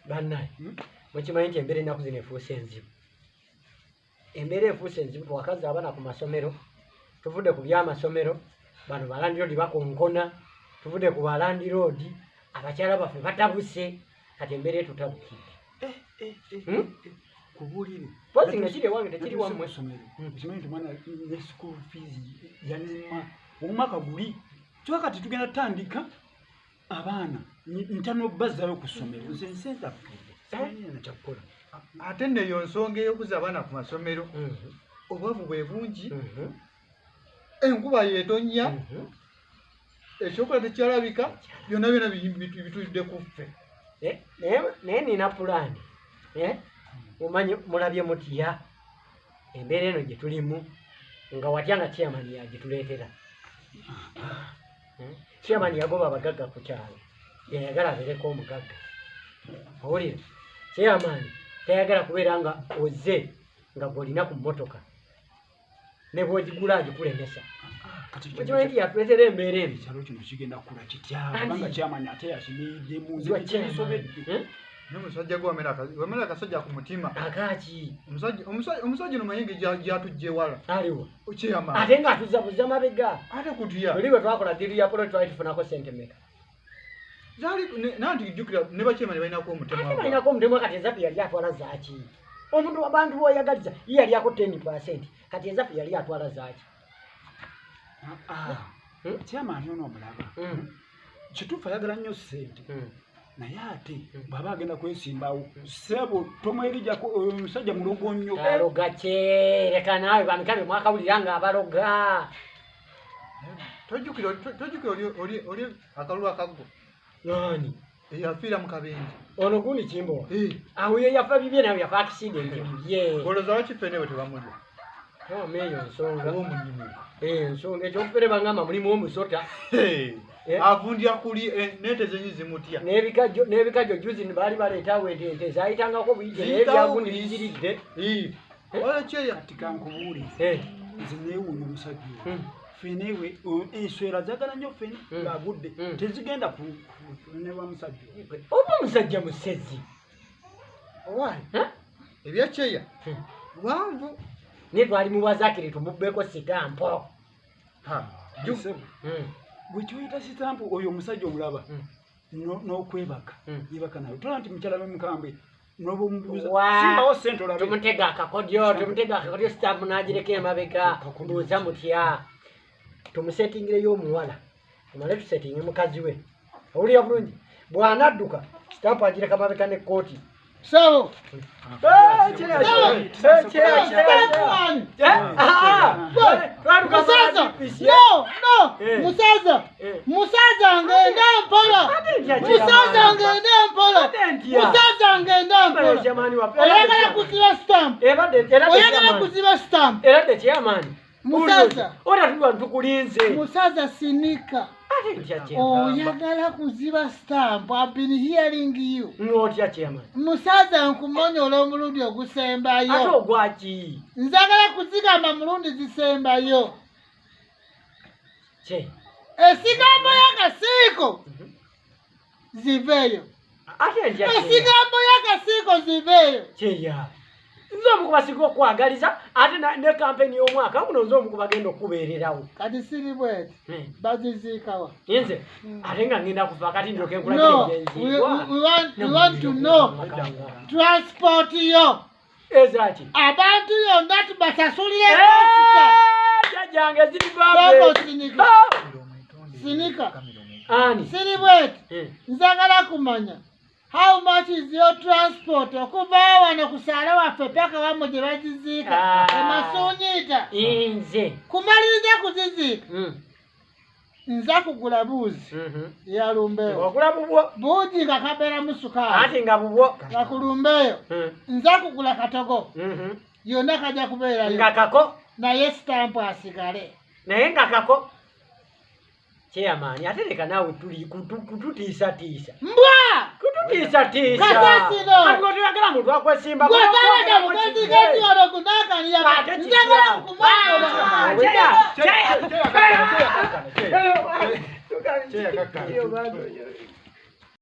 Bannaye mukimanyi nti embeera ennaku zino efuuse enzibu. Embeera efuuse enzibu twakaza abaana ku masomero, tuvudde ku byamasomero, bano balandiroodi bakonkona, tuvudde ku balandiroodi, abakyala baffe batabuse, kati embeera etutabukidde. Kubulire. Pozi nga kiri ewange tekiri wammwe. Kimanyi nti mwana ne school fees yanima omwaka guli. Twakati tugenda tandika abaana ntano bazzayo ku ssomero. Nze nsenta kugende nakyakukola. Ate neyo nsonga ey'okuzza abaana ku masomero obwavu bwe bungi, enkuba yeetonnya, ekyokola tekyalabika, byonna byonna bitulidde ku ffe. Naye nina pulaani. Mumanyi mulabye mutya embeera eno gye tulimu nga watya nga chairman yagituleetera. Chairman yagoba abagagga ku kyalo, yayagala abeereko omugagga. Owulira, chairman tayagala kubeera nga ozze nga gw'olina ku mmotoka ne bw'ogigula agikulemesa. Mukimanyi nti yatuleetera embeera embi. Ekyalo kino kigenda kukula kitya kubanga chairman ate yakimiridde mu nze kisobedde. N'omusajja gwe wamera akasajja ku mutima. Akaaki? Omusajja ono manyi gyatujja ewala. Aliwo. Chairman. Ate ng'atuzza buzza mabega. Ate kutya. Buli bwe twakola diri ya polo twali tufunako ssente mmeka? Nanti jjukira ne bachairman balinako omutemu. Ate balinako omutemu kati ezaffe yali atwala zaaki? Omuntu abantu b'oyagaliza ye yali ako 10%. Kati ezaffe yali atwala zaaki? Chairman ono omulaba. Kituufu ayagala nnyo ssente. Naye ate bw'aba agenda kwesimbawo ssebo tomwerijjako omusajja mulogo nnyo. Aloga kye, leka naawe bamikabe mwakawulira nga abaloga. Tojjukira oli akalulu akaggo. Nani? Eyafiira mu kabenje. Ono gundi Kimbo. Awo ye yafa bibye nawe yafa accident bibye. Olowooza lwaki ffene bwe tebamulya? Meeyo nsonga. Omunyumu. Ensonga ekyokufere bangamba mulimu omusota. Avundya kuli nente zenyi zimutya. N'ebikajjo juzi baali baleetawo ente zaayitangako buyije naye byagundi biziridde. Oyo kyeya tikankubuulize. Nze neewuunya omusajja oyo. Fenewe enswera zagala nnyo fene ng'agudde tezigenda ne wa musajja oyo. Oba omusajja musezi. Owaayi ebya kyeya wanvu. Naye twali muwazakiri tumubbeko sitampo. Bwe kyoyita sitampu oyo omusajja omulaba n'okwebaka yebaka nawe tola nti mukyala n'omukambwe n'obamubuuza simbawo ssente olabe. Tumutega akakodyo sitampu n'agireka emabega mbuuza mutya. Tumusetingireyo omuwala tumale tusetinge mukazi we. Owulira bulungi bw'anadduka sitampu agireka mabega n'ekkooti. Sawa. Musaza ngenda mpola. Oyagala kuziba stamp. Era de chairman. Musaza. Ora tuba tukulinze. Musaza sinika. Oyagala kuziba stamp. I've been hearing you. N'otya chairman. Musaza nkumonyola omulundi ogusembayo. Ate ogwaki? Nzagala kuzigamba mulundi zisembayo. Che. Esigambo y'akasiiko ziveeyo. Ate ntya che. Esigambo y'akasiiko ziveeyo. Cheya. Nze omukubasiika okwagaliza ate ne kampeni y'omwaka muno nze omukuba genda okubeererawo. Kati siri bweti baziziikawa. Nze ate nga ngenda kufa kati ndyoke nkulagire byenziikwa. We want to know transport yo. Ezaki. Abantu yonna tubasasulire pasita. Jjange ziri bambe. Sinika. Ani. Siri bweti nzagala kumanya. How much is your transport? Okuva wano kusaala waffe paka wamwe gye baziziika. Emasuunyiita. Nze. Kumaliriza kuziziika. Nza kugula buuzi. Ya lumbeeyo. Ogula bubwo. Buugi nga kabeera mu sukaali. Ate nga bubwo. Nga ku lumbeeyo. Nza kugula katogo. Yonna kajja kubeerayo. Nga kako. Naye sitampu asigale. Naye nga kako. Chairman, ate leka naawe tuli kututiisatiisa. Mbwa! Kututiisatiisa. Kasasino. Kati tuyagala muntu akwesimba. Gwe talada mugezigezi ono kunakanira. Njagala kumanyola. Cheya.